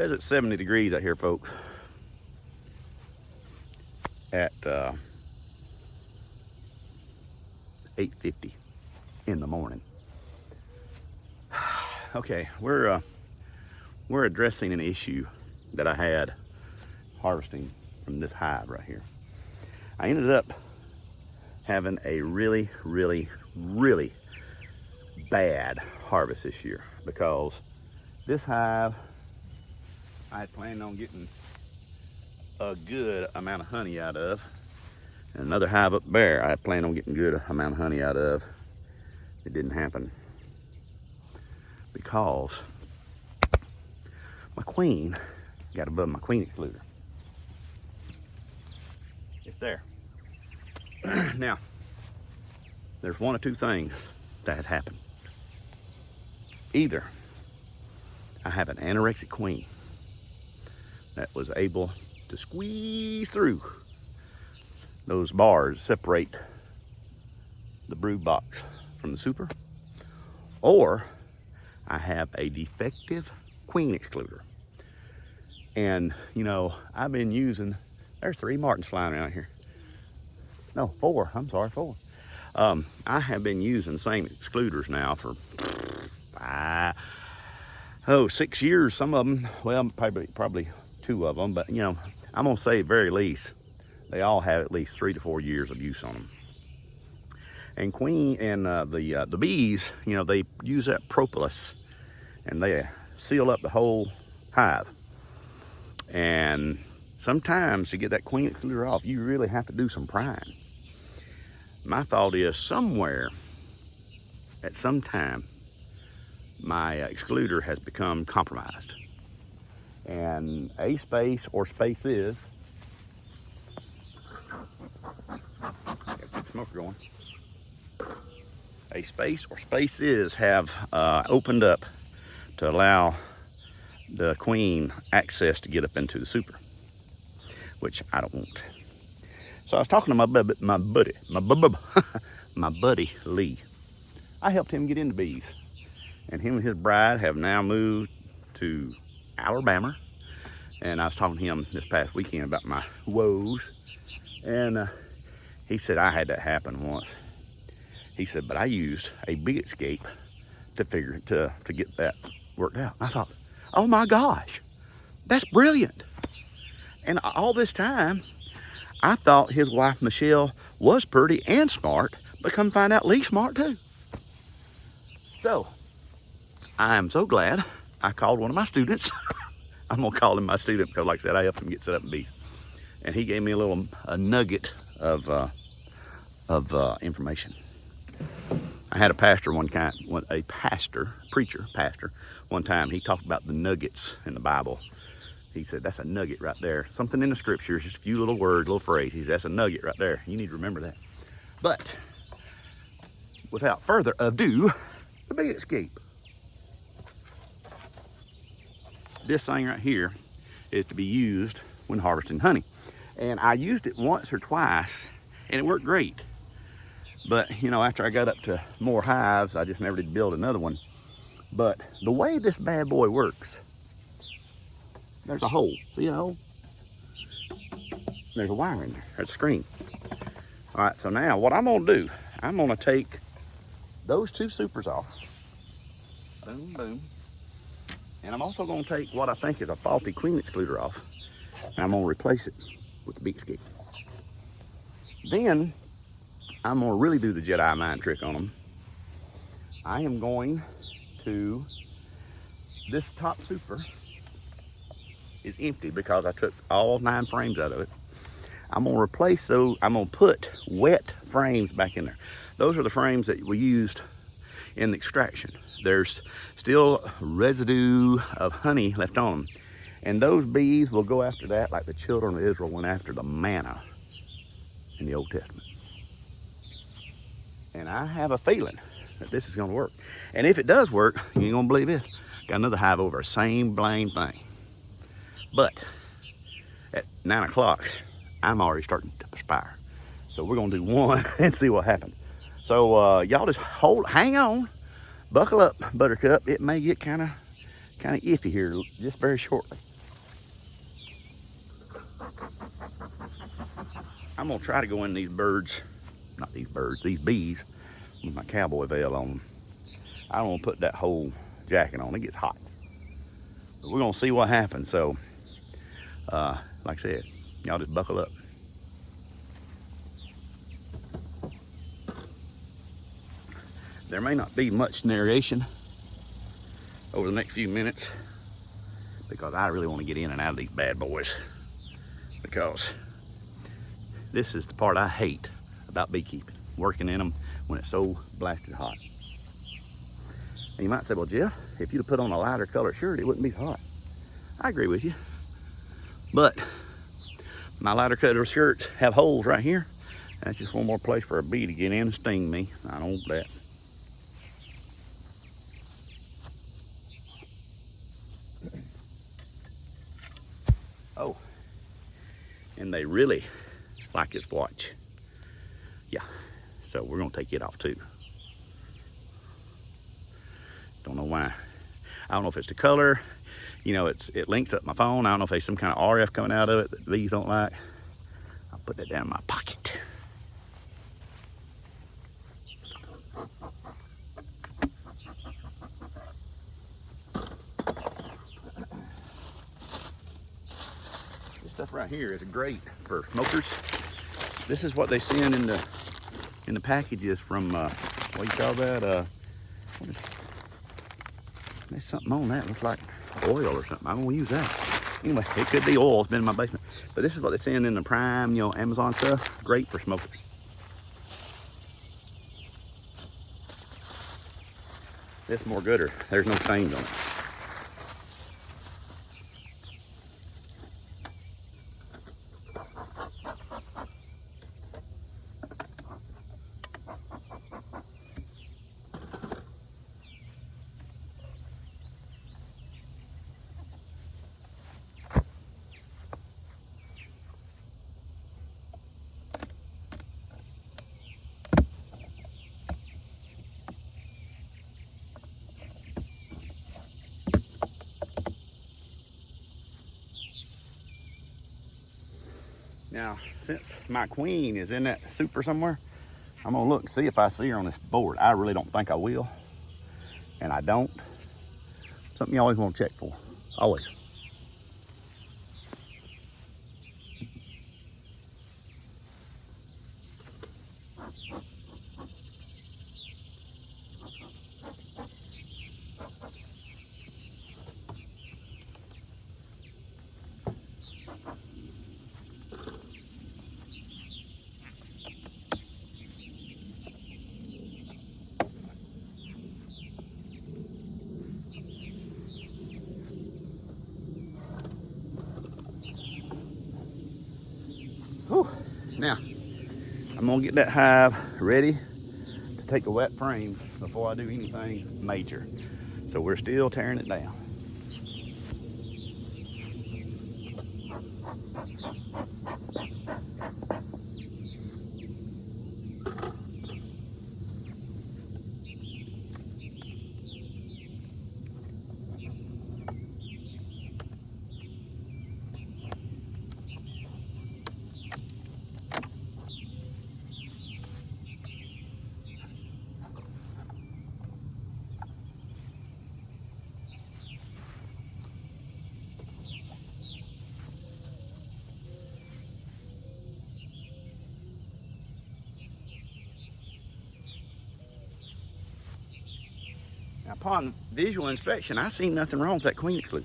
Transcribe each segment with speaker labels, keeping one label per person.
Speaker 1: Says it's 70 degrees out here, folks, at 8:50 in the morning. Okay, we're addressing an issue that I had harvesting from this hive right here. I ended up having a really bad harvest this year because this hive I had planned on getting a good amount of honey out of, and another hive up there I had planned on getting a good amount of honey out of. It didn't happen because my queen got above my queen excluder. It's there. Now, there's one of two things that has happened. Either I have an anorexic queen that was able to squeeze through those bars, separate the brood box from the super, or I have a defective queen excluder. And you know, I've been using, there's 3 martins flying around here. No, 4, I'm sorry, 4. I have been using the same excluders now for 6 years. Some of them, well, probably 2 of them, but you know, I'm gonna say at very least, they all have at least 3 to 4 years of use on them. And queen and the bees, you know, they use that propolis and they seal up the whole hive. And sometimes to get that queen excluder off, you really have to do some prying. My thought is somewhere at some time my excluder has become compromised, and a space or spaces, gotta keep the smoker going, a space or spaces have opened up to allow the queen access to get up into the super, which I don't want. So I was talking to my buddy Lee. I helped him get into bees, and him and his bride have now moved to Alabama. And I was talking to him this past weekend about my woes, and he said I had that happen once. He said, but I used a bee escape to get that worked out. And I thought, oh my gosh, that's brilliant. And all this time, I thought his wife, Michelle, was pretty and smart, but come find out Lee's smart too. So, I am so glad I called one of my students. I'm gonna call him my student because, like I said, I helped him get set up in bees. And he gave me a nugget of information. I had a pastor one time, preacher, one time, he talked about the nuggets in the Bible. He said, that's a nugget right there. Something in the scriptures, just a few little words, little phrases. He said, that's a nugget right there. You need to remember that. But without further ado, the bee escape. This thing right here is to be used when harvesting honey. And I used it once or twice and it worked great. But you know, after I got up to more hives, I just never did build another one. But the way this bad boy works, there's a hole. See a hole? There's a wire in there. There's a screen. All right, so now what I'm gonna do, I'm gonna take those 2 supers off. Boom, boom. And I'm also gonna take what I think is a faulty queen excluder off. And I'm gonna replace it with the bee escape. Then I'm gonna really do the Jedi mind trick on them. I am going to, this top super is empty because I took all 9 frames out of it. I'm gonna replace those. I'm gonna put wet frames back in there. Those are the frames that we used in the extraction. There's still residue of honey left on them. And those bees will go after that like the children of Israel went after the manna in the Old Testament. And I have a feeling that this is gonna work. And if it does work, you ain't gonna believe this. Got another hive over, same blame thing. But at 9 o'clock, I'm already starting to perspire. So we're gonna do one and see what happens. So y'all just hang on, buckle up, Buttercup. It may get kind of iffy here just very shortly. I'm gonna try to go in these birds, not these birds, these bees, with my cowboy veil on them. I don't want to put that whole jacket on. It gets hot. But we're gonna see what happens. So, like I said, y'all just buckle up. There may not be much narration over the next few minutes because I really want to get in and out of these bad boys, because this is the part I hate about beekeeping, working in them when it's so blasted hot. And you might say, well, Jeff, if you'd have put on a lighter color shirt, it wouldn't be so hot. I agree with you. But my lighter color shirts have holes right here. That's just one more place for a bee to get in and sting me. I don't want that. Oh, and they really like his watch. Yeah, so we're gonna take it off too. Don't know why. I don't know if it's the color. You know, it links up my phone. I don't know if there's some kind of RF coming out of it that bees don't like. I'll put that down in my pocket. This stuff right here is great for smokers. This is what they send in the packages from what do you call that? There's something on that. Looks like oil or something. I don't want to use that. Anyway, it could be oil. It's been in my basement. But this is what they send in the Prime, you know, Amazon stuff. Great for smokers. This more gooder. There's no stains on it. Now, since my queen is in that super somewhere, I'm gonna look and see if I see her on this board. I really don't think I will, and I don't. Something you always want to check for, always. Whew. Now, I'm gonna get that hive ready to take a wet frame before I do anything major. So we're still tearing it down. Now, upon visual inspection, I see nothing wrong with that queen excluder.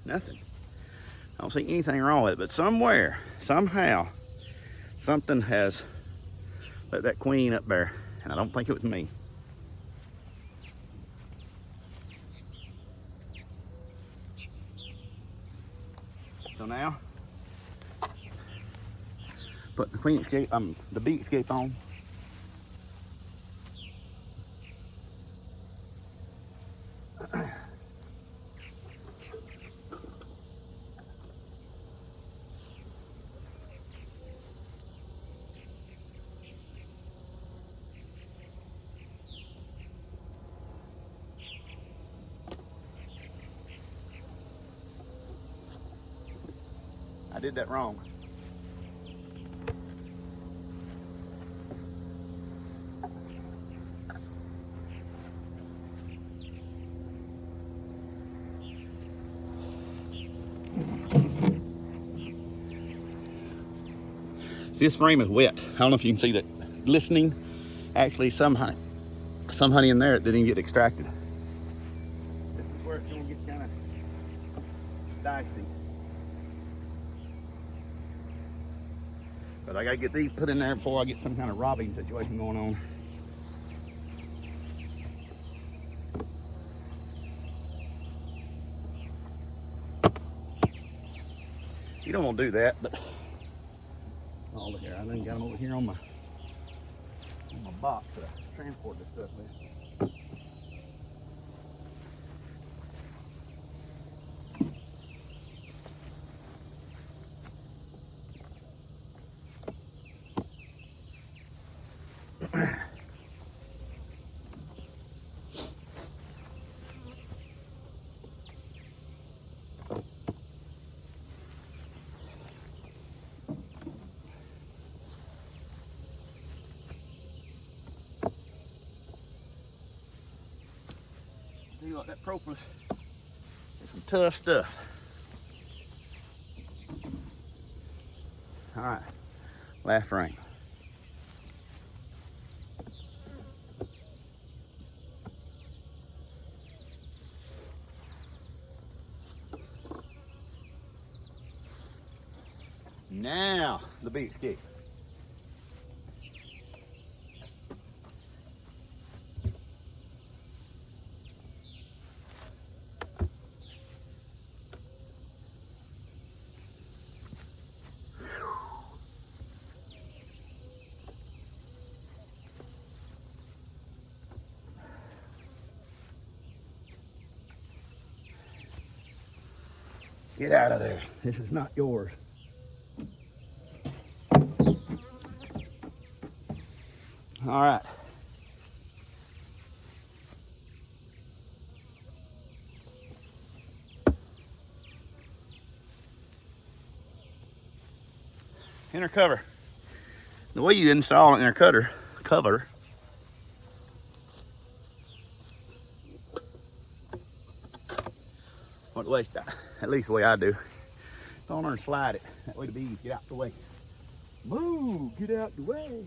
Speaker 1: Nothing. I don't see anything wrong with it, but somewhere, somehow, something has let that queen up there, and I don't think it was me. So now, put the queen escape, the bee escape on. did that wrong. This frame is wet. I don't know if you can see that glistening. Actually, some honey in there that didn't get extracted. This is where it's gonna get kind of dicey. But I gotta get these put in there before I get some kind of robbing situation going on. You don't want to do that, but oh, look here, I done got them over here on my box to transport this stuff with. See what that propolis is, some tough stuff. All right, last frame. Now the beat's kick. Get out of there. This is not yours. All right. Inner cover. The way you install an inner cover, what the way, at least the way I do. Go on there and slide it. That way the bees get out the way. Move, get out the way.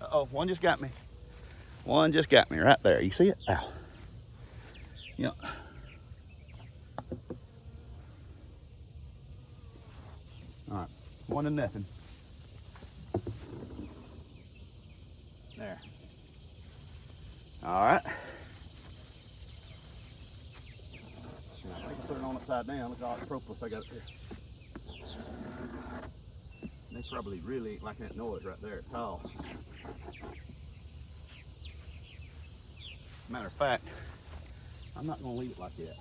Speaker 1: Uh-oh, one just got me. One just got me right there. You see it? Ow. Yep. All right, 1-0. There. All right. I think I put it on upside down. Look at all the propolis I got up here. They probably really ain't liking that noise right there at all. Matter of fact, I'm not going to leave it like that.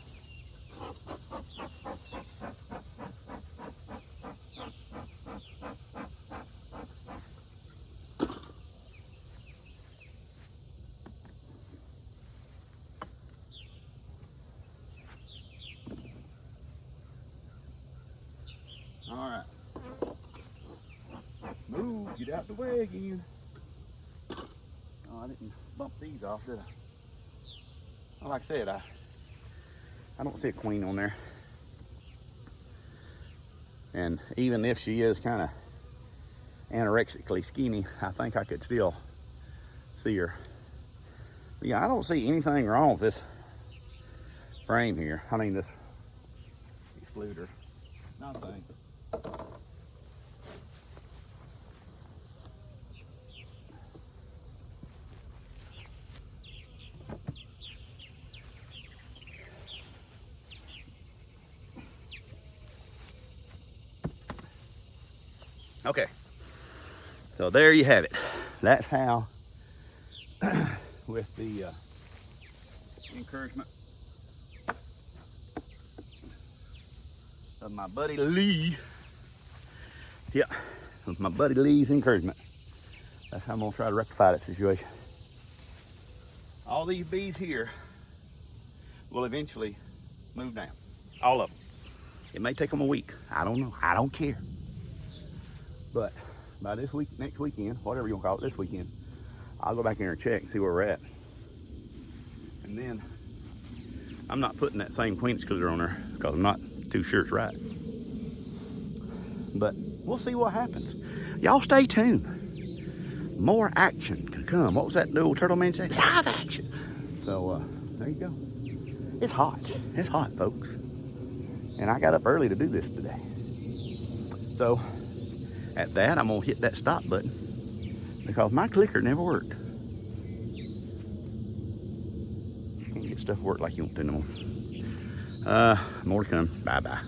Speaker 1: All right. Move, get out the way again. Oh, I didn't bump these off, did I? Well, like I said, I don't see a queen on there. And even if she is kind of anorexically skinny, I think I could still see her. But yeah, I don't see anything wrong with this frame here. I mean, this excluder. Nothing. Okay, so there you have it. That's how, with the encouragement of my buddy Lee. Yeah, with my buddy Lee's encouragement. That's how I'm gonna try to rectify that situation. All these bees here will eventually move down. All of them. It may take them a week. I don't know. I don't care. But by this week, next weekend, whatever you want to call it, this weekend, I'll go back in there and check and see where we're at. And then I'm not putting that same Queen Excluder on there because I'm not too sure it's right. But we'll see what happens. Y'all stay tuned. More action can come. What was that the old turtle man say? Live action. So there you go. It's hot. It's hot, folks. And I got up early to do this today. So at that, I'm gonna hit that stop button because my clicker never worked. Can't get stuff work like you want to no more. More to come. Bye-bye.